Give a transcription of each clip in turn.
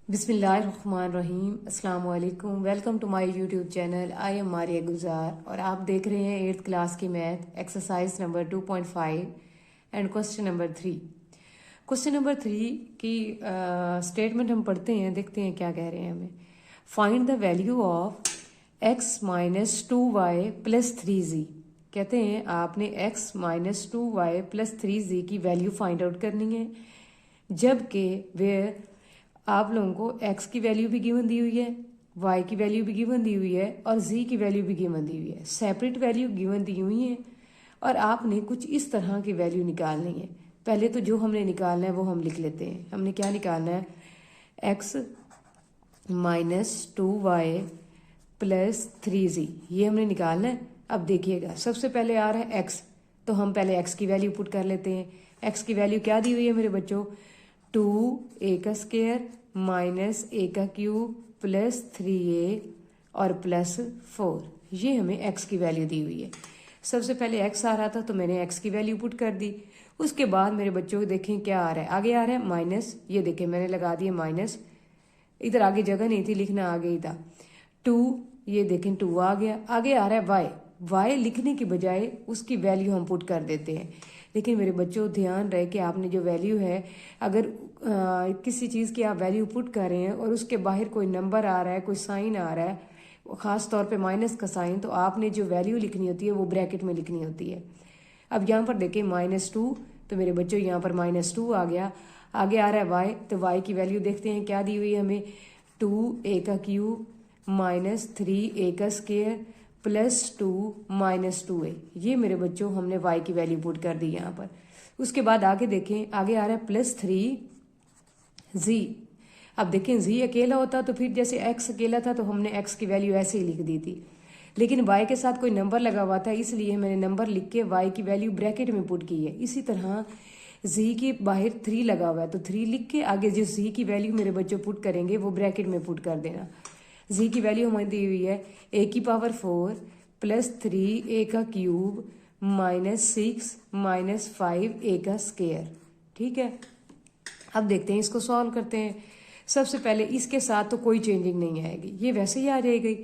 बिस्मिल्लाहिर्रहमानिर्रहीम अस्सलाम वालेकुम। Welcome to my YouTube channel. I am Maria Gujar और आप देख रहे हैं 8th क्लास की math exercise number 2.5 and question number 3। Question number 3 की स्टेटमेंट हम पढ़ते हैं, देखते हैं क्या कह रहे हैं हमें। Find the value of x minus 2y plus 3z। कहते हैं आपने x minus 2y plus 3z की वैल्यू फाइंड आउट करनी है, जबकि वेयर आप लोगों को x की वैल्यू भी गिवन दी हुई है, y की वैल्यू भी गिवन दी हुई है और z की वैल्यू भी गिवन दी हुई है। सेपरेट वैल्यू गिवन दी हुई है और आपने कुछ इस तरह की वैल्यू निकालनी है। पहले तो जो हमने निकालना है वो हम लिख लेते हैं। हमने क्या निकालना है, x minus 2y plus 3z, ये हमने निकालना है। अब देखिएगा, सबसे पहले आ रहा है x, तो हम पहले x की वैल्यू पुट कर लेते हैं। x की वैल्यू क्या दी हुई है मेरे बच्चों, 2a का स्क्वायर माइनस a का क्यूब प्लस 3a और प्लस 4, ये हमें x की वैल्यू दी हुई है। सबसे पहले x आ रहा था तो मैंने x की वैल्यू पुट कर दी। उसके बाद मेरे बच्चों को देखें क्या आ रहा है, आगे आ रहा है माइनस, ये देखें मैंने लगा दिया माइनस, इधर आगे जगह नहीं थी, लिखना आ गई था 2, ये देखें 2 आ गया। आगे आ रहा है y लिखने की बजाय उसकी वैल्यू हम पुट कर देते हैं। लेकिन मेरे बच्चों ध्यान रहे कि आपने जो वैल्यू है, अगर किसी चीज़ की आप वैल्यू पुट कर रहे हैं और उसके बाहर कोई नंबर आ रहा है, कोई साइन आ रहा है, ख़ास तौर पे माइनस का साइन, तो आपने जो वैल्यू लिखनी होती है वो ब्रैकेट में लिखनी होती है। अब यहाँ पर देखें -2, तो मेरे बच्चों यहाँ पर -2 आ गया। आगे आ रहा है y, तो y की वैल्यू देखते हैं क्या दी हुई है हमें, 2a का क्यूब माइनस 3a का स्क्वायर प्लस 2 माइनस 2a, ये मेरे बच्चों हमने y की वैल्यू पुट कर दी यहाँ पर। उसके बाद आगे देखें, आगे आ रहा है प्लस 3z। अब देखें z अकेला होता तो फिर जैसे x अकेला था तो हमने x की वैल्यू ऐसे ही लिख दी थी, लेकिन y के साथ कोई नंबर लगा हुआ था, इसलिए मैंने नंबर लिख के y की वैल्यू ब्रैकेट में पुट की है। इसी तरह z के बाहर 3 लगा हुआ है तो 3 लिख के आगे जो z की वैल्यू मेरे बच्चों पुट करेंगे वो ब्रैकेट में पुट कर देना। z की वैल्यू हमें दी हुई है a की पावर 4 प्लस 3a का क्यूब माइनस 6 माइनस 5a का स्क्वायर। ठीक है, अब देखते हैं, इसको सॉल्व करते हैं। सबसे पहले इसके साथ तो कोई चेंजिंग नहीं आएगी, ये वैसे ही आ जाएगी,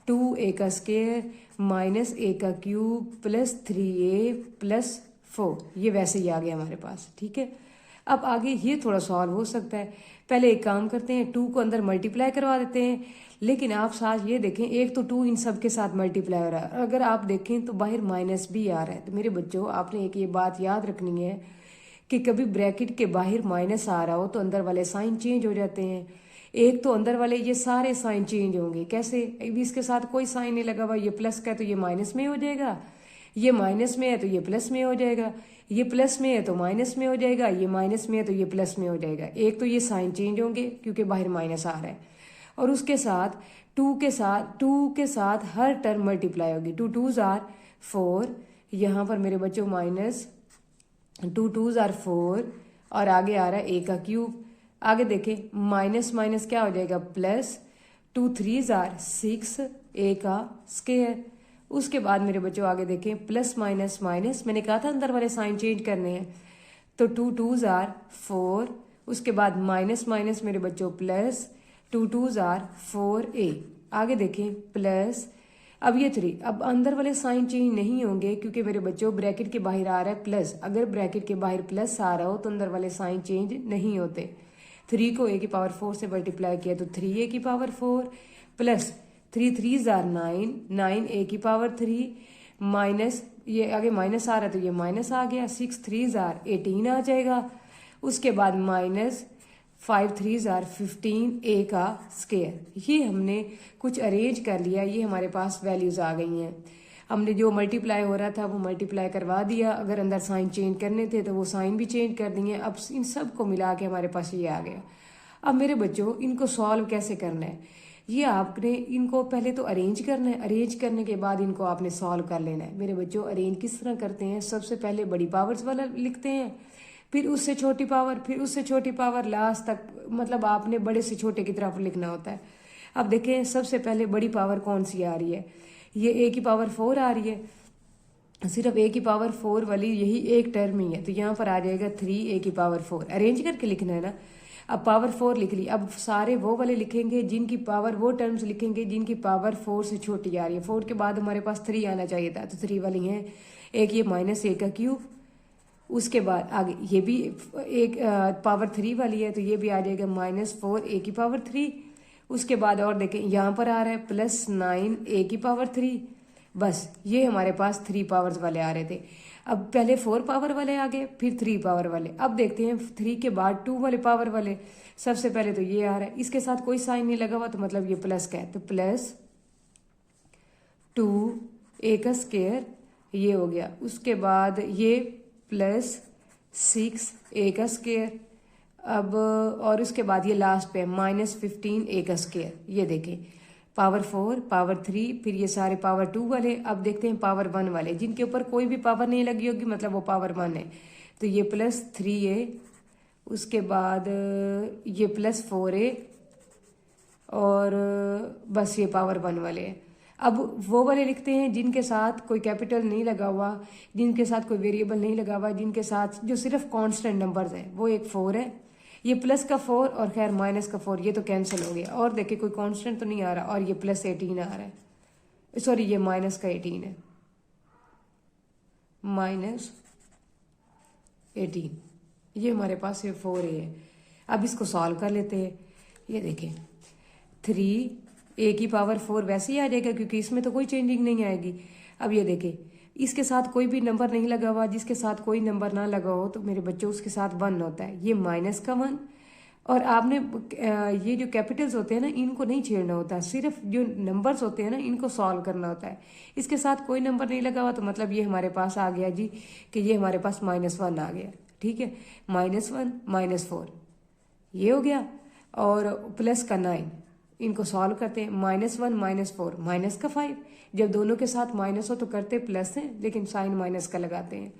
2a का स्क्वायर माइनस a का क्यूब प्लस 3a प्लस 4, ये वैसे ही आ गया हमारे पास। ठीक है, अब आगे ये थोड़ा सॉल्व हो सकता है। पहले एक काम करते हैं, 2 को अंदर मल्टीप्लाई करवा देते हैं, लेकिन आप साथ ये देखें, एक तो 2 इन सब के साथ मल्टीप्लाई हो रहा है, अगर आप देखें तो बाहर माइनस भी आ रहा है। तो मेरे बच्चों आपने एक ये बात याद रखनी है कि कभी ब्रैकेट के बाहर माइनस आ रहा हो तो अंदर वाले साइन चेंज हो जाते हैं। एक तो अंदर वाले ये सारे साइन चेंज होंगे, कैसे, इसके साथ कोई साइन नहीं लगा हुआ, ये प्लस का है तो ये माइनस में हो जाएगा, ये माइनस में है तो ये प्लस में हो जाएगा, ये प्लस में है तो माइनस में हो जाएगा, ये माइनस में है तो ये प्लस में हो जाएगा। एक तो ये साइन चेंज होंगे क्योंकि बाहर माइनस आ रहा है, और उसके साथ 2 के साथ हर टर्म मल्टीप्लाई होगी। 2 2s आर 4, यहाँ पर मेरे बच्चों माइनस 2 2s आर 4 और आगे आ रहा है a का क्यूब। आगे देखें, माइनस माइनस क्या हो जाएगा, प्लस 2 3s आर 6 a का स्क्वायर। उसके बाद मेरे बच्चों आगे देखें, प्लस माइनस माइनस, मैंने कहा था अंदर वाले साइन चेंज करने हैं, तो 2 2s आर 4, उसके बाद माइनस माइनस मेरे बच्चों प्लस 2 2s आर 4a। आगे देखें प्लस, अब ये 3, अब अंदर वाले साइन चेंज नहीं होंगे क्योंकि मेरे बच्चों ब्रैकेट के बाहर आ रहा है प्लस। अगर ब्रैकेट के बाहर प्लस आ रहा हो तो अंदर वाले साइन चेंज नहीं होते। 3 को a की पावर 4 से मल्टीप्लाई किया तो 3a की power 4 plus 3 3s are 9 9a की पावर 3 माइनस, ये आगे माइनस आ रहा है तो ये माइनस आ गया, 6 3s आर 18 आ जाएगा। उसके बाद माइनस 5 3s आर 15 a का स्क्वायर। ये हमने कुछ अरेंज कर लिया, ये हमारे पास वैल्यूज आ गई हैं। हमने जो मल्टीप्लाई हो रहा था वो मल्टीप्लाई करवा दिया, अगर अंदर साइन चेंज करने थे तो वो साइन भी चेंज कर दिए। अब इन सब को मिला के हमारे पास ये आ गया। अब मेरे बच्चों इनको सॉल्व कैसे करना है, ये आपने इनको पहले तो अरेंज करना है, अरेंज करने के बाद इनको आपने सॉल्व कर लेना है। मेरे बच्चों अरेंज किस तरह करते हैं, सबसे पहले बड़ी पावर्स वाला लिखते हैं, फिर उससे छोटी पावर, फिर उससे छोटी पावर, लास्ट तक, मतलब आपने बड़े से छोटे की तरफ लिखना होता है। अब देखें, सबसे पहले बड़ी पावर कौन सी आ रही है, ये a की पावर 4 आ रही है, सिर्फ a की पावर 4 वाली यही एक टर्म ही है, तो यहाँ पर आ जाएगा 3a की पावर 4, अरेंज करके लिखना है ना। अब पावर 4 लिख ली। अब सारे वो वाले लिखेंगे जिनकी पावर, वो टर्म्स लिखेंगे जिनकी पावर 4 से छोटी आ रही है। 4 के बाद हमारे पास 3 आना चाहिए था, तो 3 वाली हैं। एक ये -a का क्यूब, उसके बाद आगे ये भी एक पावर 3 वाली है, तो ये भी आ जाएगा -4a की पावर 3। उसके बाद और देखें यहाँ पर आ रहा है +9a की पावर 3। बस ये हमारे पास 3 पावर्स वाले आ रहे थे। अब पहले 4 पावर वाले आ गए, फिर 3 पावर वाले। अब देखते हैं 3 के बाद 2 वाले पावर वाले। सबसे पहले तो ये आ रहा है, इसके साथ कोई साइन नहीं लगा हुआ, तो मतलब ये प्लस का है, तो +2a² ये हो गया। उसके बाद ये +6a²। अब और उसके बाद ये लास्ट पे -15a²। ये देखें पावर 4, पावर 3, फिर ये सारे पावर 2 वाले। अब देखते हैं पावर 1 वाले, जिनके ऊपर कोई भी पावर नहीं लगी होगी, मतलब वो पावर 1 है। तो ये +3a, उसके बाद ये +4a, और बस ये पावर 1 वाले हैं। अब वो वाले लिखते हैं जिनके साथ कोई कैपिटल नहीं लगा हुआ, जिनके साथ कोई वेरिएबल नहीं लगा हुआ, जिनके साथ जो सिर्फ कांस्टेंट नंबर्स हैं। वो एक 4 है, ये प्लस का 4 और खैर माइनस का 4, ये तो कैंसिल हो गया। और देखिए कोई कांस्टेंट तो नहीं आ रहा, और ये +18 आ रहा है, सॉरी ये -18 है, -18। ये हमारे पास ये 4a है। अब इसको सॉल्व कर लेते हैं। ये देखें 3a की पावर 4 वैसे ही आ जाएगा, क्योंकि इसमें तो कोई चेंजिंग नहीं आएगी। अब ये देखें इसके साथ कोई भी नंबर नहीं लगा हुआ, जिसके साथ कोई नंबर ना लगा हो तो मेरे बच्चों उसके साथ 1 होता है। ये -1, और आपने ये जो कैपिटल्स होते हैं ना, इनको नहीं छेड़ना होता, सिर्फ जो नंबर्स होते हैं ना इनको सॉल्व करना होता है। इसके साथ कोई नंबर नहीं लगा हुआ, तो मतलब ये हमारे पास आ गया जी कि ये हमारे पास -1 आ गया। ठीक है, -1 -4 ये हो गया, और प्लस का 9, इनको सॉल्व करते हैं। -1 -4 -5, जब दोनों के साथ माइनस हो तो करते प्लस हैं, लेकिन साइन माइनस का लगाते हैं।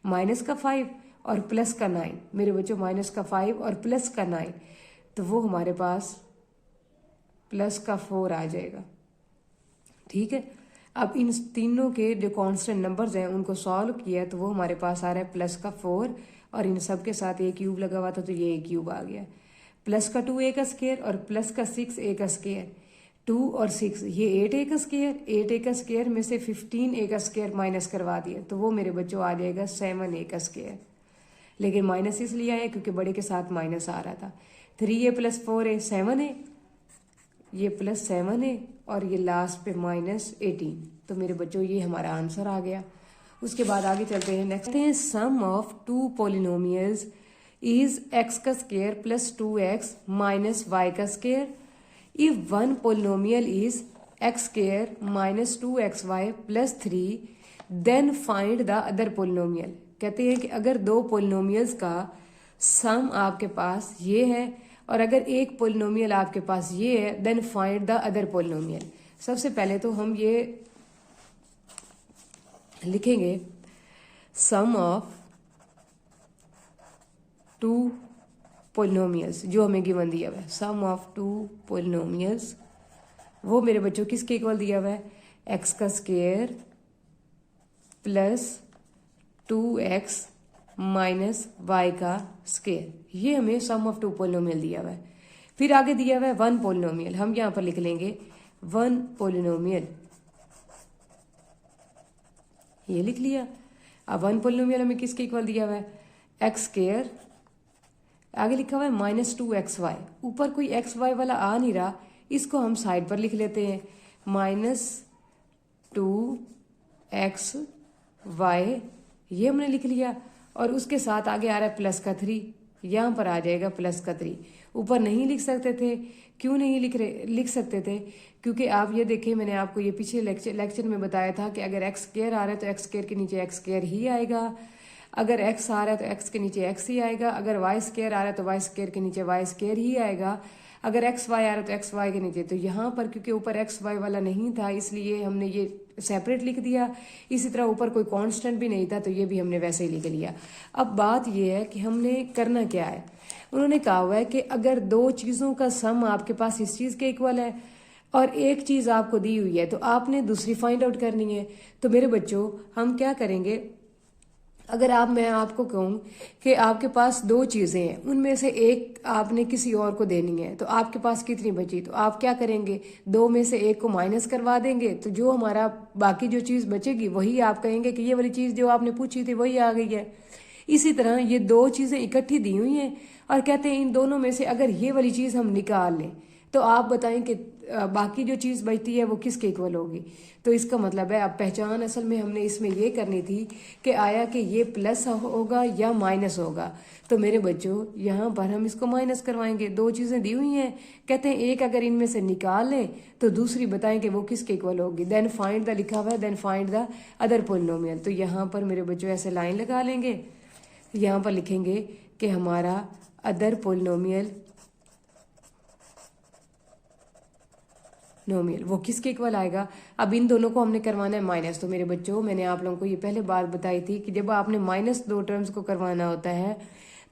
-5 और प्लस का 9, मेरे बच्चों -5 और प्लस का 9, तो वो हमारे पास +4 आ जाएगा। ठीक है, अब इन तीनों के जो कांस्टेंट नंबर्स हैं उनको सॉल्व किया, तो वो हमारे पास आ रहा है +4, और इन सब के साथ a³ लगा हुआ था, तो ये a³ आ गया। +2a² और +6a², 2 और 6 ये 8a², में से 15a² माइनस करवा दिया, तो वो मेरे बच्चों आ जाएगा 7a²। लेकिन माइनस इसलिए आया क्योंकि बड़े के साथ माइनस आ रहा था। 3a + 4a 7a, ये +7a, और ये लास्ट पे -18। तो मेरे बच्चों ये हमारा आंसर आ गया। उसके बाद आगे चलते हैं, नेक्स्ट है sum of 2 polynomials is x² + 2x - y²। If one polynomial is x² - 2xy + 3, then find the other polynomial। कहते हैं कि अगर 2 पोलिनोमियल्स का सम आपके पास ये है और अगर एक पोलिनोमियल आपके पास ये है, then find the other polynomial. सबसे पहले तो हम ये लिखेंगे सम ऑफ 2 पोलिनोमियल्स जो हमें गिवन दिया हुआ है। सम ऑफ 2 पोलिनोमियल्स, वो मेरे बच्चों किसके इक्वल दिया हुआ है, x² + 2x - y²। ये हमें सम ऑफ 2 पोलिनोमियल दिया हुआ है। फिर आगे दिया हुआ है 1 पोलिनोमियल, हम यहाँ पर लिख लेंगे 1 पोलिनोमियल, ये लिख लिया। अब 1 पोलिनोमियल हमें किसके इक्वल दिया हुआ है, x², आगे लिखा हुआ है -2xy, ऊपर कोई xy वाला आ नहीं रहा, इसको हम साइड पर लिख लेते हैं। -2xy ये हमने लिख लिया, और उसके साथ आगे आ रहा है +3, यहाँ पर आ जाएगा +3। ऊपर नहीं लिख सकते थे, क्यों नहीं लिख सकते थे, क्योंकि आप ये देखें, मैंने आपको ये पीछे लेक्चर में बताया था कि अगर x² आ रहा है तो x² के नीचे x² ही आएगा, अगर x आ रहा है तो x के नीचे x ही आएगा, अगर y² आ रहा है तो y² के नीचे y² ही आएगा, अगर xy आ रहा है तो xy के नीचे। तो यहाँ पर क्योंकि ऊपर xy वाला नहीं था, इसलिए हमने ये सेपरेट लिख दिया। इसी तरह ऊपर कोई कांस्टेंट भी नहीं था, तो ये भी हमने वैसे ही लिख लिया। अब बात ये है कि हमने करना क्या है। उन्होंने कहा हुआ है कि अगर 2 चीज़ों का सम आपके पास इस चीज़ के इक्वल है और एक चीज़ आपको दी हुई है, तो आपने दूसरी फाइंड आउट करनी है। तो मेरे बच्चों हम क्या करेंगे, अगर मैं आपको कहूँ कि आपके पास दो चीज़ें हैं, उनमें से एक आपने किसी और को देनी है, तो आपके पास कितनी बची? तो आप क्या करेंगे, दो में से एक को माइनस करवा देंगे, तो जो हमारा बाकी जो चीज़ बचेगी वही आप कहेंगे कि ये वाली चीज़ जो आपने पूछी थी वही आ गई है। इसी तरह ये दो चीज़ें इकट्ठी दी हुई हैं और कहते हैं इन दोनों में से अगर ये वाली चीज़ हम निकाल लें तो आप बताएं कि बाकी जो चीज़ बचती है वो किसके इक्वल होगी। तो इसका मतलब है अब पहचान असल में हमने इसमें ये करनी थी कि आया कि ये प्लस होगा या माइनस होगा। तो मेरे बच्चों यहाँ पर हम इसको माइनस करवाएंगे, दो चीज़ें दी हुई हैं, कहते हैं एक अगर इनमें से निकाल लें तो दूसरी बताएं कि वो किसके इक्वल होगी। देन फाइंड द लिखा हुआ है, then find the other polynomial. तो यहाँ पर मेरे बच्चों ऐसे लाइन लगा लेंगे, यहाँ पर लिखेंगे कि हमारा अदर पोलिनोमियल नोमियल वो किसके इक्वल आएगा। अब इन दोनों को हमने करवाना है माइनस। तो मेरे बच्चों मैंने आप लोगों को ये पहले बात बताई थी कि जब आपने माइनस दो टर्म्स को करवाना होता है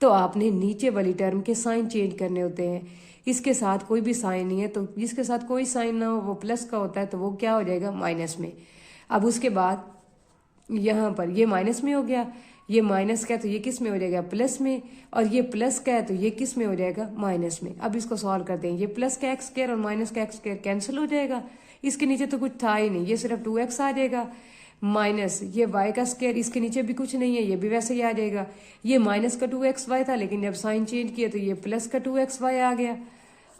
तो आपने नीचे वाली टर्म के साइन चेंज करने होते हैं। इसके साथ कोई भी साइन नहीं है, तो जिसके साथ कोई साइन ना हो वो प्लस का होता है, तो वो क्या हो जाएगा, माइनस में। अब उसके बाद यहाँ पर ये माइनस में हो गया, ये माइनस का है तो ये किस में हो जाएगा, प्लस में, और ये प्लस का है तो ये किस में हो जाएगा, माइनस में। अब इसको सॉल्व करते हैं, ये प्लस का एक्स स्क्वायर और माइनस का एक्स स्क्वायर कैंसिल हो जाएगा, इसके नीचे तो कुछ था ही नहीं, ये सिर्फ 2x आ जाएगा, माइनस ये y का स्क्वायर, इसके नीचे भी कुछ नहीं है, ये भी वैसे ही आ जाएगा। ये माइनस का 2xy था, लेकिन जब साइन चेंज किया तो ये प्लस का 2xy आ गया,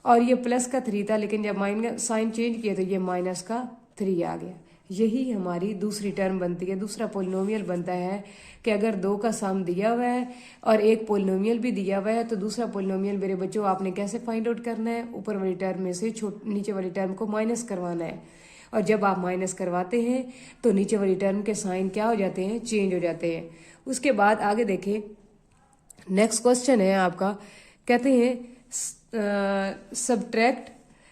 और ये प्लस का 3 था, लेकिन जब माइनस साइन चेंज किया तो ये माइनस का 3 आ गया। यही हमारी दूसरी टर्म बनती है, दूसरा पोलिनोमियल बनता है कि अगर दो का सम दिया हुआ है और एक पोलिनोमियल भी दिया हुआ है तो दूसरा पोलिनोमियल मेरे बच्चों आपने कैसे फाइंड आउट करना है, ऊपर वाली टर्म में से नीचे वाली टर्म को माइनस करवाना है। और जब आप माइनस करवाते हैं तो नीचे वाली टर्म के साइन क्या हो जाते हैं, चेंज हो जाते हैं। उसके बाद आगे देखें, नेक्स्ट क्वेश्चन है आपका, कहते हैं subtract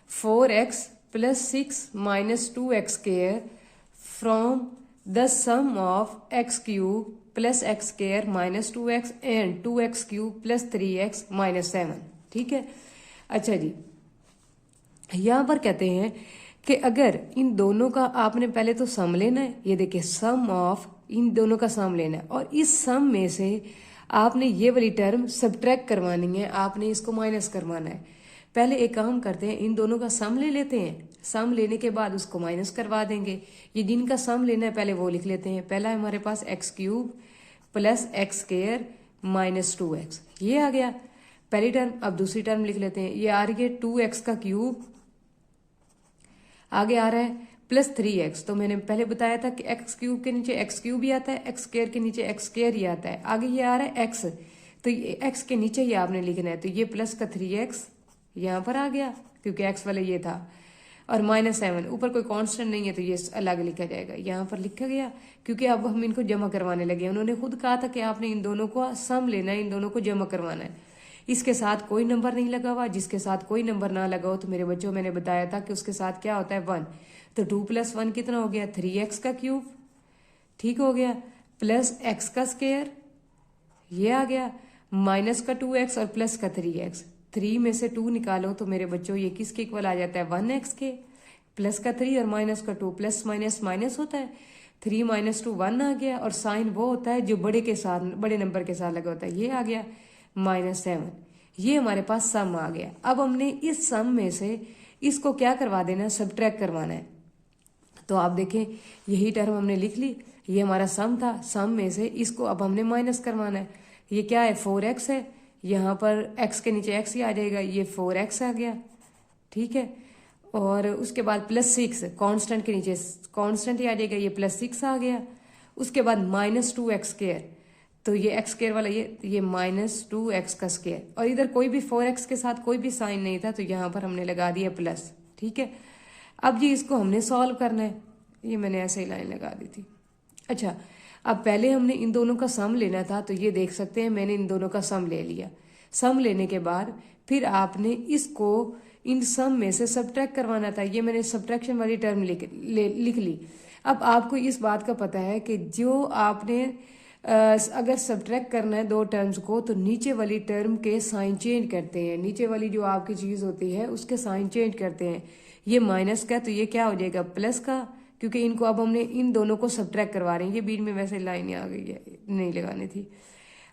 4x + 6 - 2x square from the sum of x³ + x square - 2x and 2x³ + 3x - 7। ठीक है, अच्छा जी, यहाँ पर कहते हैं कि अगर इन दोनों का आपने पहले तो सम लेना है, ये देखिए सम ऑफ, इन दोनों का सम लेना है, और इस सम में से आपने ये वाली टर्म सब्ट्रैक्ट करवानी है, आपने इसको माइनस करवाना है। पहले एक काम करते हैं, इन दोनों का सम ले लेते हैं, सम लेने के बाद उसको माइनस करवा देंगे। ये जिनका सम लेना है पहले वो लिख लेते हैं। पहला है हमारे पास x³ + x स्क्वायर - 2x, ये आ गया पहली टर्म। अब दूसरी टर्म लिख लेते हैं, ये आ रही है 2x का क्यूब, आगे आ रहा है +3x। तो मैंने पहले बताया था कि x³ के नीचे x³ ही आता है, x स्क्वायर के नीचे x स्क्वायर ही आता है, आगे ये आ रहा है x, तो ये x के नीचे ही आपने लिखना है। तो ये प्लस का 3x यहाँ पर आ गया क्योंकि x वाला ये था, और -7, ऊपर कोई कांस्टेंट नहीं है तो ये अलग लिखा जाएगा, यहाँ पर लिखा गया क्योंकि अब हम इनको जमा करवाने लगे। उन्होंने खुद कहा था कि आपने इन दोनों को सम लेना है, इन दोनों को जमा करवाना है। इसके साथ कोई नंबर नहीं लगा हुआ, जिसके साथ कोई नंबर ना लगा हो तो मेरे बच्चों मैंने बताया था कि उसके साथ क्या होता है, 1। तो 2 + 1 कितना हो गया, 3x का क्यूब, ठीक हो गया, प्लस x का स्क्वायर, ये आ गया, माइनस का 2x और प्लस का 3x। 3 में से 2 निकालो तो मेरे बच्चों ये किसके इक्वल आ जाता है, 1x के, प्लस का 3 और माइनस का 2, प्लस माइनस माइनस होता है, 3 - 2 1 आ गया, और साइन वो होता है जो बड़े के साथ, बड़े नंबर के साथ लगा होता है, ये आ गया -7। ये हमारे पास सम आ गया। अब हमने इस सम में से इसको क्या करवा देना है, सब्ट्रैक्ट करवाना है। तो आप देखें यही टर्म हमने लिख ली, ये हमारा सम था, सम में से इसको अब हमने माइनस करवाना है। ये क्या है, 4x है, यहाँ पर x के नीचे x ही आ जाएगा, ये 4x आ गया, ठीक है, और उसके बाद +6, कांस्टेंट के नीचे कांस्टेंट ही आ जाएगा, ये +6 आ गया। उसके बाद -2x स्क्वायर, तो ये x स्क्वायर वाला ये -2x का स्क्वायर, और इधर कोई भी 4x के साथ कोई भी साइन नहीं था तो यहाँ पर हमने लगा दिया प्लस, ठीक है। अब जी इसको हमने सॉल्व करना है, ये मैंने ऐसे ही लाइन लगा दी थी। अच्छा, अब पहले हमने इन दोनों का सम लेना था, तो ये देख सकते हैं मैंने इन दोनों का सम ले लिया। सम लेने के बाद फिर आपने इसको इन सम में से सब्ट्रैक्ट करवाना था, ये मैंने सब्ट्रैक्शन वाली टर्म लिख ली। अब आपको इस बात का पता है कि जो आपने अगर सब्ट्रैक्ट करना है दो टर्म्स को तो नीचे वाली टर्म के साइन चेंज करते हैं, नीचे वाली जो आपकी चीज़ होती है उसके साइन चेंज करते हैं। ये माइनस का तो ये क्या हो जाएगा, प्लस का, क्योंकि इनको अब हमने इन दोनों को सब्ट्रैक्ट करवा रहे हैं। ये बीच में वैसे लाइन आ गई है, नहीं लगानी थी।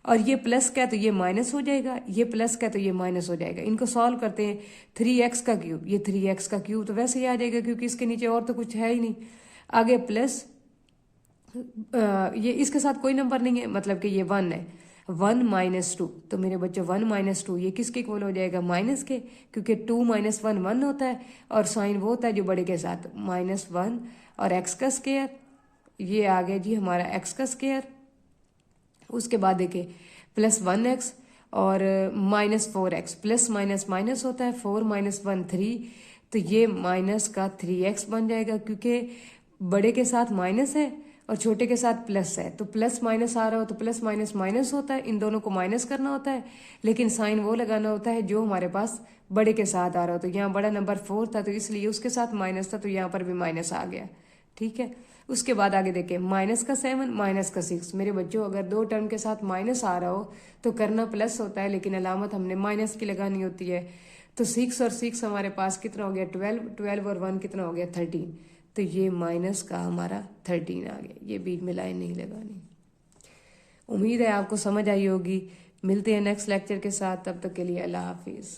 और ये प्लस का है तो ये माइनस हो जाएगा, ये प्लस का है तो ये माइनस हो जाएगा। इनको सॉल्व करते हैं। 3x का क्यूब, ये 3x का क्यूब तो वैसे ही आ जाएगा क्योंकि इसके नीचे और तो कुछ है ही नहीं। आगे प्लस ये इसके साथ कोई नंबर नहीं है, मतलब कि ये 1 है। 1 माइनस 2, तो मेरे बच्चों 1 माइनस 2 ये किसके इक्वल हो जाएगा? माइनस के, क्योंकि 2 माइनस 1 1 होता है और साइन वो होता है जो बड़े के साथ। -1 और x का स्क्वायर, ये आ गया जी हमारा x का स्क्वायर। उसके बाद देखिए +1x और -4x, प्लस माइनस माइनस होता है, 4 माइनस 1 3, तो ये माइनस का 3x बन जाएगा क्योंकि बड़े के साथ माइनस है और छोटे के साथ प्लस है। तो प्लस माइनस आ रहा हो तो प्लस माइनस माइनस होता है, इन दोनों को माइनस करना होता है, लेकिन साइन वो लगाना होता है जो हमारे पास बड़े के साथ आ रहा हो। तो यहाँ बड़ा नंबर 4 था तो इसलिए उसके साथ माइनस था, तो यहाँ पर भी माइनस आ गया। ठीक है, उसके बाद आगे देखें -7 -6। मेरे बच्चों अगर दो टर्म के साथ माइनस आ रहा हो तो करना प्लस होता है, लेकिन अलामत हमने माइनस की लगानी होती है। तो 6 और 6 हमारे पास कितना हो गया? 12, 12 और 1 कितना हो गया? 13। तो ये माइनस का हमारा 13 आ गया। ये बीच में लाइन नहीं लगानी। उम्मीद है आपको समझ आई होगी। मिलते हैं नेक्स्ट लेक्चर के साथ, तब तक के लिए अल्लाह हाफिज़।